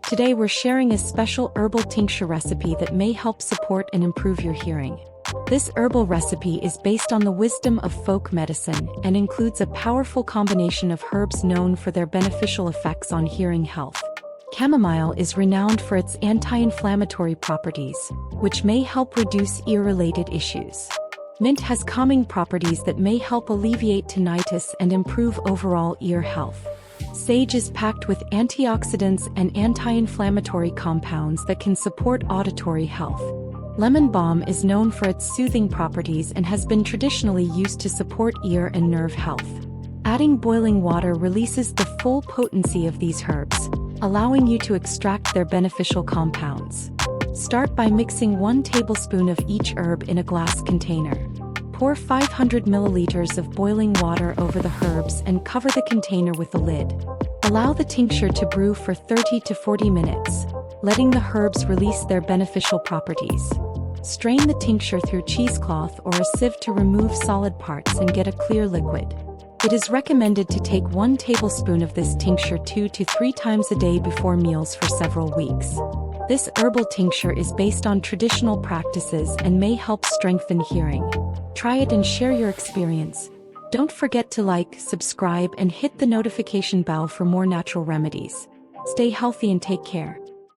Today we're sharing a special herbal tincture recipe that may help support and improve your hearing. This herbal recipe is based on the wisdom of folk medicine and includes a powerful combination of herbs known for their beneficial effects on hearing health. Chamomile is renowned for its anti-inflammatory properties, which may help reduce ear-related issues. Mint has calming properties that may help alleviate tinnitus and improve overall ear health. Sage is packed with antioxidants and anti-inflammatory compounds that can support auditory health. Lemon balm is known for its soothing properties and has been traditionally used to support ear and nerve health. Adding boiling water releases the full potency of these herbs, allowing you to extract their beneficial compounds. Start by mixing 1 tablespoon of each herb in a glass container. Pour 500 milliliters of boiling water over the herbs and cover the container with a lid. Allow the tincture to brew for 30 to 40 minutes, letting the herbs release their beneficial properties. Strain the tincture through cheesecloth or a sieve to remove solid parts and get a clear liquid. It is recommended to take 1 tablespoon of this tincture 2 to 3 times a day before meals for several weeks. This herbal tincture is based on traditional practices and may help strengthen hearing. Try it and share your experience. Don't forget to like, subscribe, and hit the notification bell for more natural remedies. Stay healthy and take care.